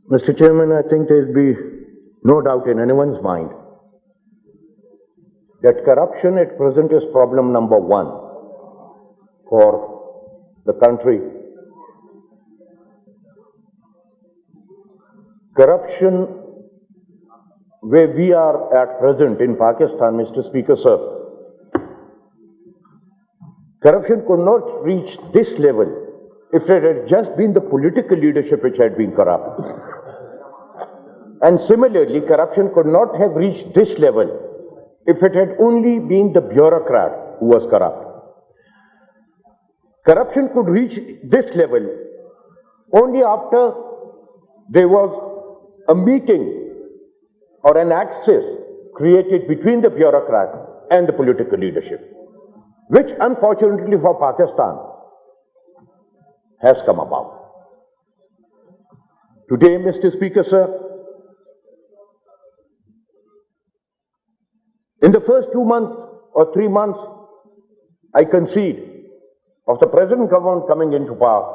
Mr. Chairman, I think there'll be no doubt in anyone's mind that corruption at present is problem number one for the country. Corruption where we are at present in Pakistan, Mr. Speaker, sir, corruption could not reach this level if it had just been the political leadership which had been corrupt. And similarly, corruption could not have reached this level if it had only been the bureaucrat who was corrupt. Corruption could reach this level only after there was a meeting or an axis created between the bureaucrat and the political leadership, which unfortunately for Pakistan has come about. Today, Mr. Speaker, sir, in the first 2 months or 3 months, I concede, of the present government coming into power,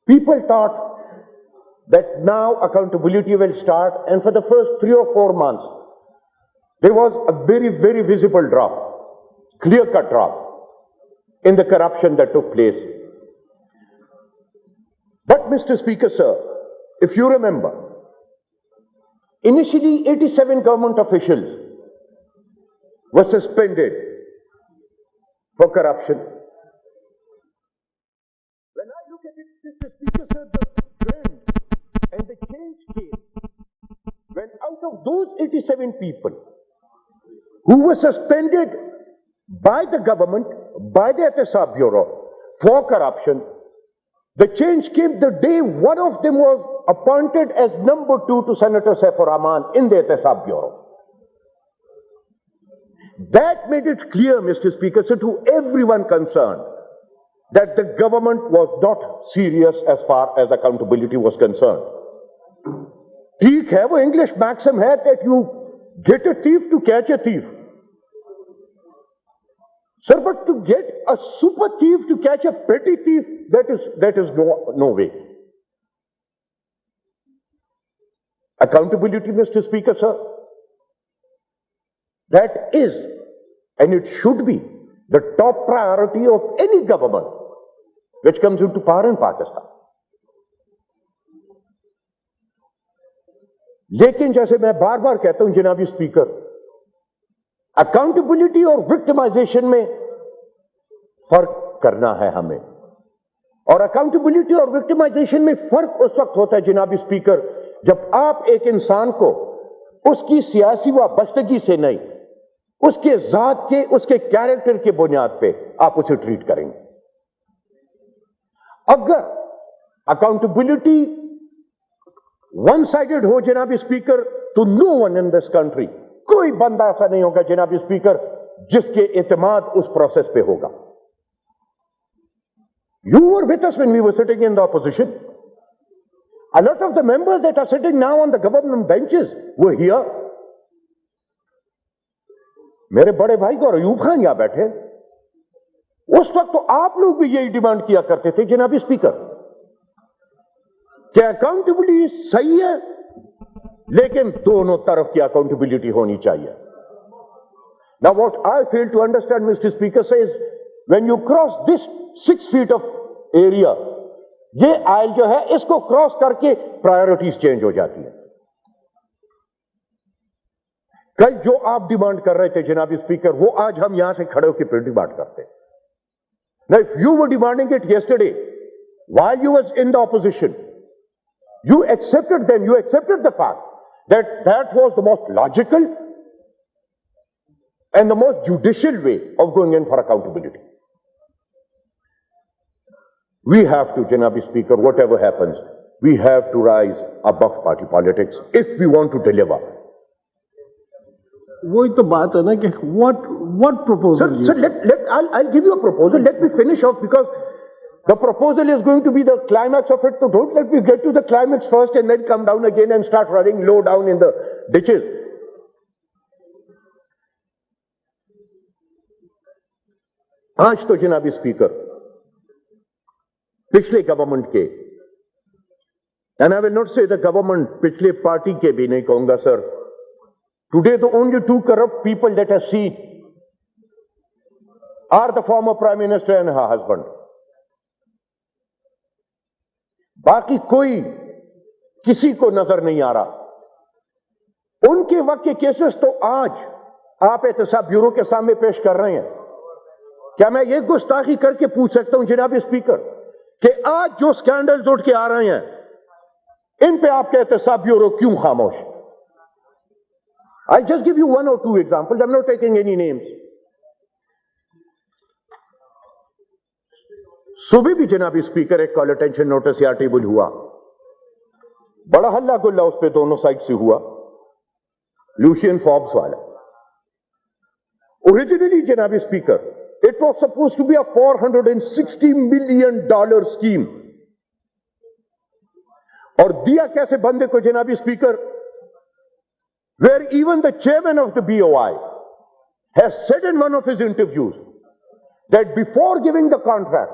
people thought that now accountability will start, and for the first 3 or 4 months, there was a very, very visible drop, clear-cut drop in the corruption that took place. But, Mr. Speaker, sir, if you remember, initially 87 government officials were suspended for corruption. When I look at it, Mr. Speaker, sir, the trend and the change came when out of those 87 people who were suspended by the government, by the Ehtisab Bureau for corruption, the change came the day one of them was appointed as number 2 to Senator Saifur Rahman in the Ehtisab Bureau. That made it clear, Mr. Speaker, so to everyone concerned, that the government was not serious as far as accountability was concerned. ठीक है, वो English maxim है that you get a thief to catch a thief. Sir, but to get a super thief to catch a petty thief, that is no way. Accountability, Mr. Speaker, sir, that is, and it should be, the top priority of any government which comes into power in Pakistan. लेकिन जैसे मैं बार बार कहता हूं जनाबी speaker, accountability और victimisation में फर्क करना है हमें, और अकाउंटेबिलिटी और विक्टिमाइजेशन में फर्क उस वक्त होता है जनाबी स्पीकर जब आप एक इंसान को उसकी सियासी वाबस्तगी से नहीं, उसके जात के, उसके कैरेक्टर के बुनियाद पे आप उसे ट्रीट करेंगे. अगर अकाउंटेबिलिटी वन साइडेड हो जनाबी स्पीकर, तो no one in this country, कोई बंदा ऐसा नहीं होगा जनाबी स्पीकर जिसके एतमाद उस प्रोसेस पे होगा. You were with us when we were sitting in the opposition. A lot of the members that are sitting now on the government benches were here. मेरे बड़े भाई को अयूब खान यहां बैठे, उस वक्त तो आप लोग भी यही डिमांड किया करते थे जनाबी स्पीकर कि अकाउंटेबिलिटी सही है लेकिन दोनों तरफ की अकाउंटेबिलिटी होनी चाहिए. Now what I fail to understand, Mr. Speaker, says when you cross this 6 feet of area, ये आयल जो है इसको क्रॉस करके प्रायोरिटीज चेंज हो जाती है. कल जो आप डिमांड कर रहे थे जनाबी स्पीकर, वो आज हम यहां से खड़े होकर फिर डिमांड करते हैं. Now if you were demanding it yesterday while you was in the opposition, you accepted the fact that that was the most logical and the most judicial way of going in for accountability. We have to, Janabi Speaker, whatever happens, we have to rise above party politics if we want to deliver. वही तो बात है ना कि what proposal? Sir, I'll give you a proposal. Let me finish off because the proposal is going to be the climax of it. So don't let me get to the climax first and then come down again and start running low down in the ditches. आज तो जनाबी speaker पिछले government के And I will not say the government, पिछले party के भी नहीं कहूंगा sir. Today the only two corrupt people that are seen are the former Prime Minister and her husband. बाकी कोई किसी को नजर नहीं आ रहा। उनके वक्त के केसेस तो आज आप एहतसाब ब्यूरो के सामने पेश कर रहे हैं। क्या मैं ये गुस्ताखी करके पूछ सकता हूं जनाब स्पीकर कि आज जो स्कैंडल्स उठ के आ रहे हैं इन पे आपके एहतसाब ब्यूरो क्यों खामोश? I'll just give you one or two examples. I'm not taking any names. सुबह भी जनाब स्पीकर एक कॉल अटेंशन नोटिस या टेबल हुआ, बड़ा हल्ला गुल्ला उस पे दोनों साइड से हुआ, लूशियन फॉर्ब्स वाला। Originally, जनाब speaker, it was supposed to be a $460 million scheme. और दिया कैसे बंदे को जनाब speaker? Where even the chairman of the BOI has said in one of his interviews that before giving the contract,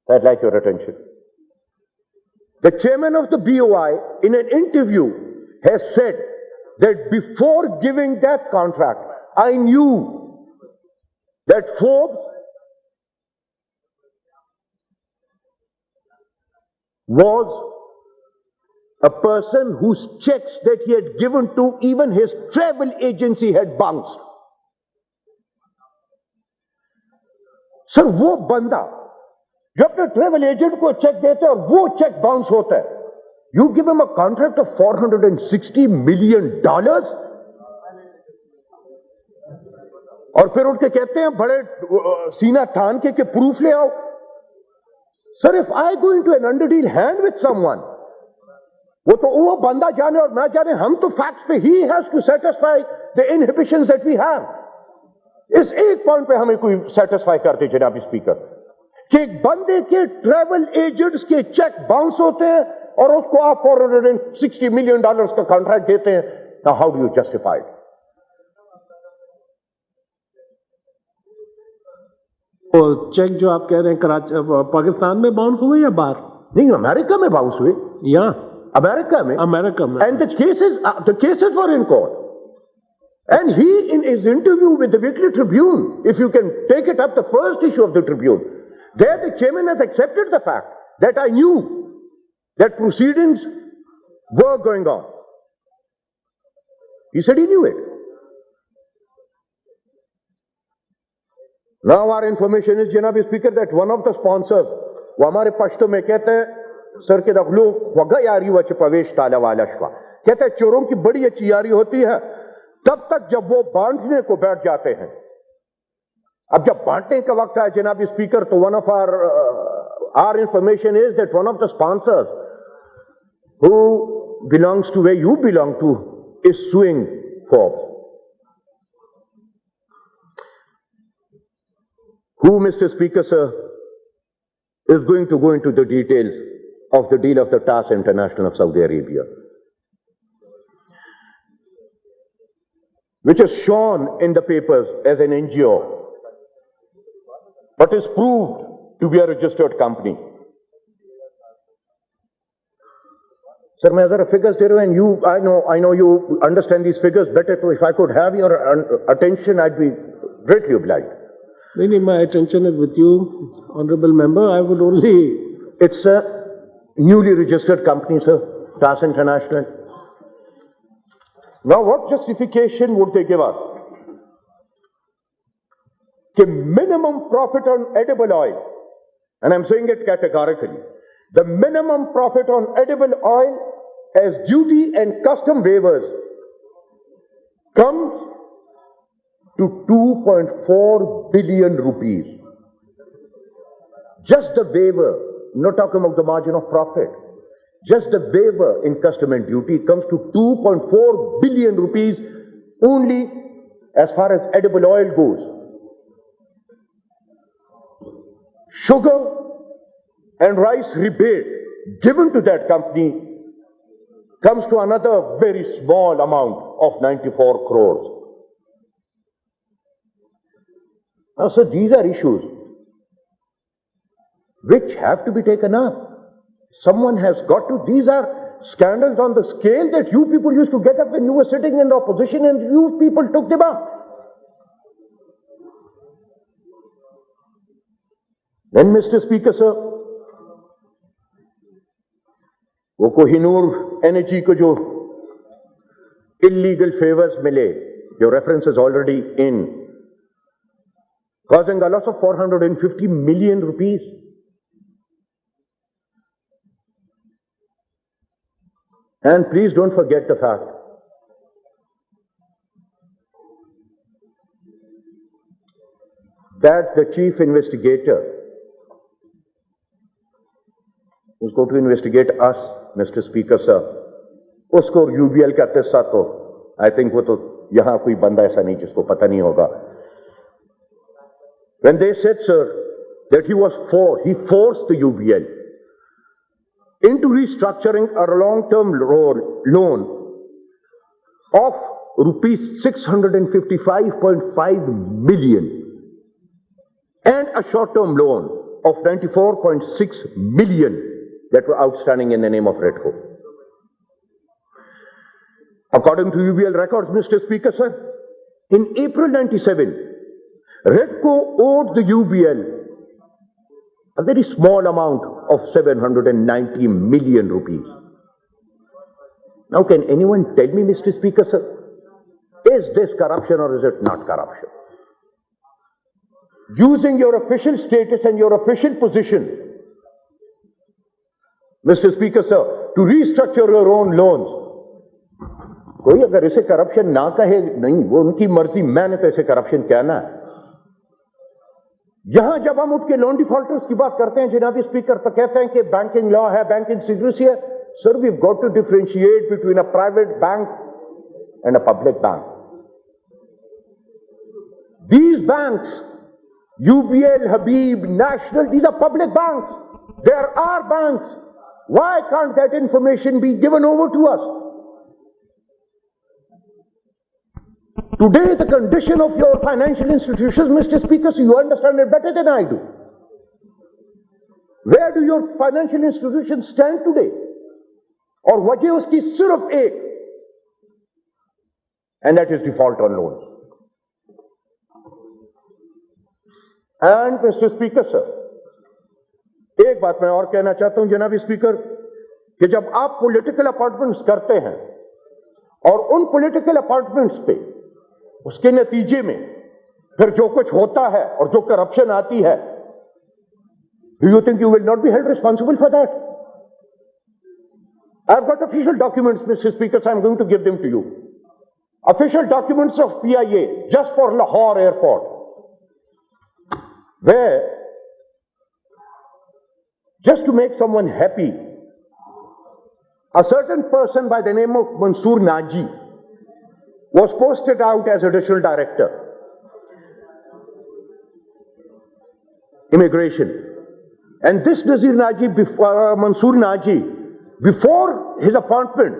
I'd like your attention. The chairman of the BOI in an interview has said that before giving that contract, I knew that Forbes was a person whose checks that he had given to even his travel agency had bounced. Sir, वो बंदा जो अपने travel agent को check देता है और वो cheque bounce होता है, you give him a contract of $460 million और फिर उठ के कहते हैं बड़े सीना तान के प्रूफ ले आओ। Sir, if I go into an underdeal hand with someone, वो तो वो बंदा जाने और ना जाने, हम तो फैक्ट्स पे ही has to satisfy the inhibitions that we have. इस एक पॉइंट पे हमें कोई सेटिस्फाई करते जनाब स्पीकर कि एक बंदे के ट्रैवल एजेंट्स के चेक बाउंस होते हैं और उसको आप $460 million का कॉन्ट्रैक्ट देते हैं। Now how do you justify? और चेक जो आप कह रहे हैं कराची पाकिस्तान में बाउंस हुए या बाहर? नहीं, अमेरिका में बाउंस हुए। या अमेरिका में and the cases were in court, and he in his interview with the Weekly Tribune, if you can take it up, the first issue of the Tribune, there the chairman has accepted the fact that I knew that proceedings were going on. He said he knew it. Now our information is, Janab Speaker, that one of the sponsors, वो हमारे पश्तो में कहते हैं sir के दखलो वगा यारी वच पवेश ताला वाला शवा, कहते हैं चोरों की बड़ी अच्छी यारी होती है तब तक जब वो बांटने को बैठ जाते हैं। अब जब बांटने का वक्त है जनाब स्पीकर, तो one of our information is that one of the sponsors who belongs to where you belong to is suing Forbes. Who, Mr. Speaker, sir, is going to go into the details of the deal of the TAS International of Saudi Arabia, which is shown in the papers as an NGO, but is proved to be a registered company. Sir, मैं जरा figures दे रहा हूँ, and you, I know you understand these figures better, so if I could have your attention, I'd be greatly obliged. नहीं, my attention is with you, honorable member. I would only... It's a newly registered company, sir, TAS International. Now, what justification would they give us? The minimum profit on edible oil, and I'm saying it categorically, the minimum profit on edible oil as duty and custom waivers comes to 2.4 billion rupees. Just the waiver, not talking about the margin of profit, just the waiver in custom and duty comes to 2.4 billion rupees only as far as edible oil goes. Sugar and rice rebate given to that company comes to another very small amount of 94 crores. Now, sir, these are issues which have to be taken up. Someone has got to, these are scandals on the scale that you people used to get up when you were sitting in the opposition and you people took them up. Then, Mr. Speaker, sir, वो Kohinoor energy को जो illegal favors मिले, your reference is already in, causing a loss of 450 million rupees. And please don't forget the fact that the chief investigator who's going to investigate us, Mr. Speaker, sir, उसको UBL का किस्सा तो I think वो तो यहां कोई बंदा ऐसा नहीं जिसको पता नहीं होगा. When they said, sir, that he forced the UBL into restructuring a long-term loan of rupees 655.5 million and a short-term loan of 94.6 million that were outstanding in the name of Redco. According to UBL records, Mr. Speaker, sir, in April 97, Redco owed the UBL a very small amount of 790 million rupees. Now, can anyone tell me, Mr. Speaker, sir, is this corruption or is it not corruption? Using your official status and your official position, Mr. Speaker, sir, to restructure your own loans. कोई अगर इसे corruption ना कहे, नहीं, वो उनकी मर्जी, मैंने तो इसे करप्शन कहना है. यहां जब हम उठ के लोन डिफॉल्टर्स की बात करते हैं, जनाब स्पीकर, तो कहते हैं कि बैंकिंग लॉ है, बैंकिंग सीक्रेसी है. Sir, we have got to differentiate between a private bank and a public bank. These banks, UBL, Habib, National, these are public banks. There are banks. Why can't that information be given over to us? Today, the condition of your financial institutions, Mr. Speaker, so you understand it better than I do. Where do your financial institutions stand today? और वजह उसकी सिर्फ एक, and that is default on loans. And Mr. Speaker, sir, एक बात मैं और कहना चाहता हूं जनाब स्पीकर, कि जब आप पॉलिटिकल अपॉइंटमेंट्स करते हैं और उन पॉलिटिकल अपॉइंटमेंट्स पे उसके नतीजे में फिर जो कुछ होता है और जो करप्शन आती है, do you think you will not be held responsible for that? I've got official documents, Mr. Speaker, so I'm going to give them to you. Official documents of PIA just for Lahore Airport, where, just to make someone happy, a certain person by the name of Mansoor Naji was posted out as additional director, immigration. And this Mansoor Naji, before his appointment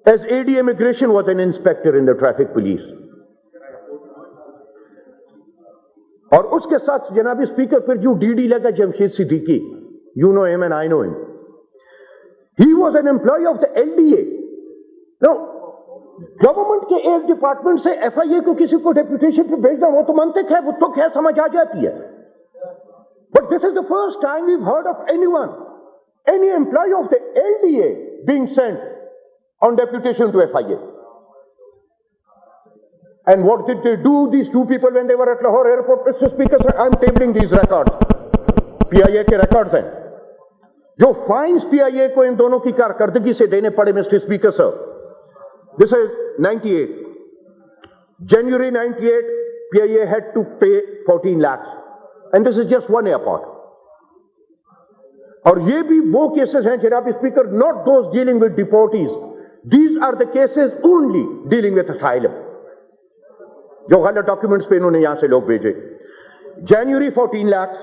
as AD immigration, was an inspector in the traffic police. और उसके साथ जनाब speaker फिर जो DD लगा Jamshed Siddiqui, you know him and I know him. He was an employee of the LDA. Now, government के एक department से FIA को किसी को डेप्यूटेशन पे भेजना, वो तो मंतिक है, वो तो क्या समझ आ जाती है. But this is the first time we've heard of anyone, any employee of the LDA being sent on deputation to FIA. And what did they do, these two people, when they were at Lahore Airport? Mr. Speaker, sir, I'm tabling these records. PIA के records हैं. जो fines PIA को इन दोनों की कारकर्दगी से देने पड़े, Mr. Speaker, sir. This is 98. January 98, PIA had to pay 14 lakhs. And this is just one airport. और ये भी वो cases हैं, जनाब Speaker, not those dealing with deportees. These are the cases only dealing with asylum. जो गलत documents पे इन्होंने यहां से लोग भेजे. January 14 lakhs,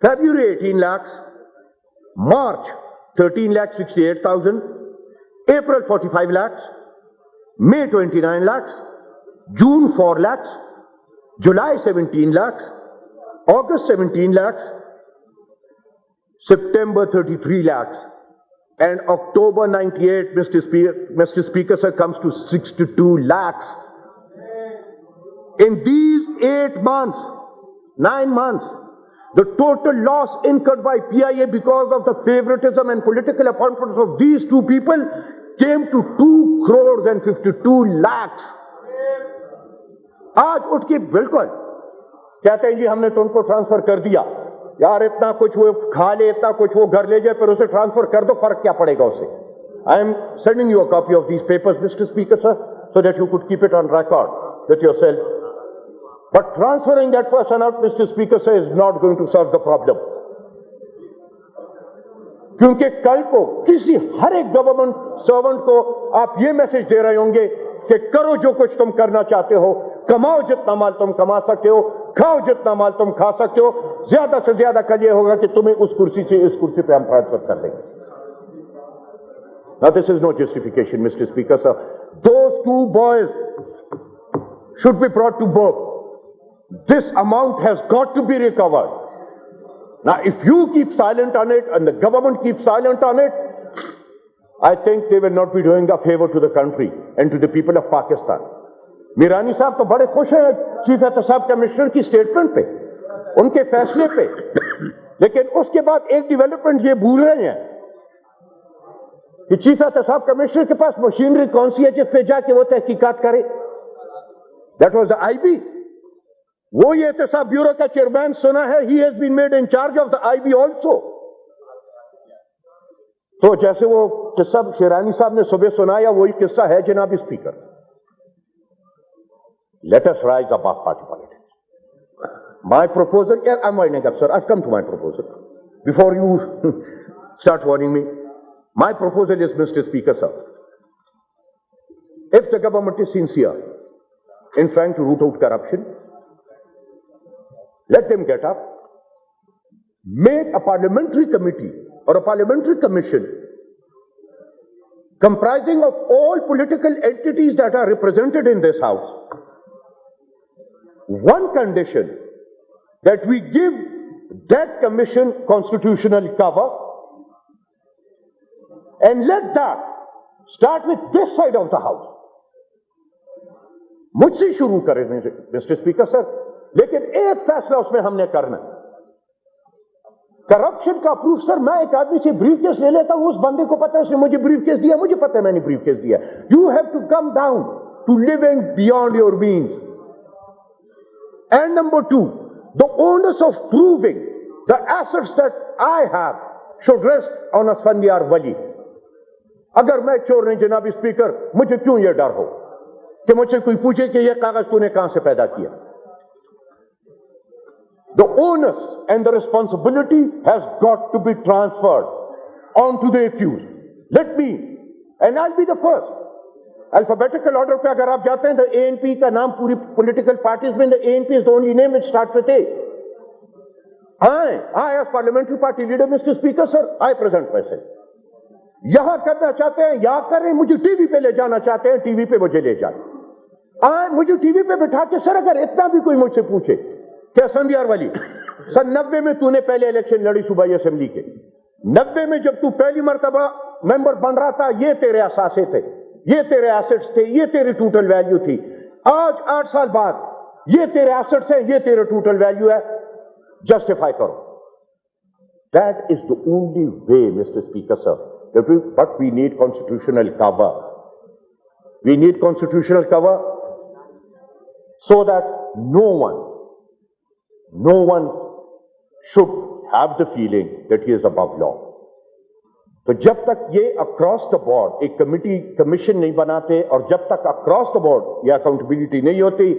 February 18 lakhs, March 13 lakhs 68,000, April 45 lakhs, May 29 lakhs, June 4 lakhs, July 17 lakhs, August 17 lakhs, September 33 lakhs, and October 98, Mr. Speaker, sir, comes to 62 lakhs. In these 8 months, 9 months, the total loss incurred by PIA because of the favoritism and political appointments of these two people came to 2 crores and 52 lakhs. आज उठ के बिल्कुल कहते हैं जी हमने तो उनको transfer कर दिया, यार इतना कुछ वो खा ले, इतना कुछ वो घर ले जाए, पर उसे ट्रांसफर कर दो, फर्क क्या पड़ेगा उसे. I am sending you a copy of these papers, mister speaker sir, so that you could keep it on record with yourself. But transferring that person out, Mr. Speaker sir, is not going to solve the problem. क्योंकि कल को किसी हर एक government servant को आप ये message दे रहे होंगे कि करो जो कुछ तुम करना चाहते हो, कमाओ जितना माल तुम कमा सकते हो, खाओ जितना माल तुम खा सकते हो, ज्यादा से ज्यादा कल ये होगा कि तुम्हें उस कुर्सी से इस कुर्सी पे हम ट्रांसफर कर देंगे. Now this is no justification, Mr. Speaker sir. Those 2 boys should be brought to book. This amount has got to be recovered. Now, if you keep silent on it and the government keeps silent on it, I think they will not be doing a favor to the country and to the people of Pakistan. Mirani साहब तो बड़े खुश हैं chief एहतसाब commissioner की statement पे, उनके फैसले पे, लेकिन उसके बाद एक डेवलपमेंट ये भूल रहे हैं कि चीफ एहतसाब कमिश्नर के पास मशीनरी कौन सी है जिस पे जाके वो तहकीकात करे. That was the IB. वो ये एहतसाब ब्यूरो का चेयरमैन सुना है, he has been made in charge of the IB also. तो जैसे वो किस्सा शेरानी साहब ने सुबह सुनाया, वही किस्सा है जनाब speaker. Let us rise above party politics. My proposal, I am winding up sir, I come to my proposal before you start warning me. My proposal is, mister speaker sir, if the government is sincere in trying to root out corruption, let them get up, make a parliamentary committee or a parliamentary commission comprising of all political entities that are represented in this house. One condition, that we give that commission constitutional cover, and let that start with this side of the house. मुझसे शुरू करें mister speaker sir, लेकिन एक फैसला उसमें हमने करना. Corruption का प्रूफ सर, मैं एक आदमी से ब्रीफ केस ले लेता हूं, उस बंदे को पता है उसने मुझे ब्रीफ केस दिया, मुझे पता है मैंने ब्रीफ केस दिया. You have to come down to living beyond your means. And number 2, the owners of proving the assets that I have should rest on Asfandyar Wali. अगर मैं चोर नहीं जनाब स्पीकर, मुझे क्यों यह डर हो कि मुझसे कोई पूछे कि यह कागज तूने कहां से पैदा किया. The onus and the responsibility has got to be transferred onto the accused. Let me, and I'll be the first. Alphabetical order पे अगर आप जाते हैं, the ANP का नाम पूरी political parties में, the ANP is the only name which starts with A. I as parliamentary party leader, Mr. Speaker, sir, I present myself. यहां करना चाहते हैं, यहां करें, मुझे टीवी पे ले जाना चाहते हैं, टीवी पे मुझे ले जाए. मुझे टीवी पे बिठा के, सर अगर इतना भी कोई मुझसे पूछे कि असफंदियार वली, सन 90 में तूने पहले इलेक्शन लड़ी सूबाई असेंबली के, 90 में जब तू पहली मर्तबा मेंबर बन रहा था, ये तेरे असासे थे, ये तेरे एसेट्स थे, ये तेरी टोटल वैल्यू थी. आज 8 साल बाद ये तेरे एसेट्स हैं, ये तेरे टोटल वैल्यू है, जस्टिफाई करो. That is the only way mister speaker sir. But we need constitutional cover. We need constitutional cover so that no one should have the feeling that he is above law. तो जब तक ये across the board एक commission नहीं बनाते और जब तक अक्रॉस द बोर्ड ये अकाउंटेबिलिटी नहीं होती,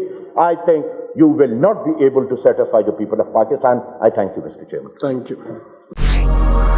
I think you will not be able to satisfy the people of Pakistan. I thank you mister chairman. Thank you.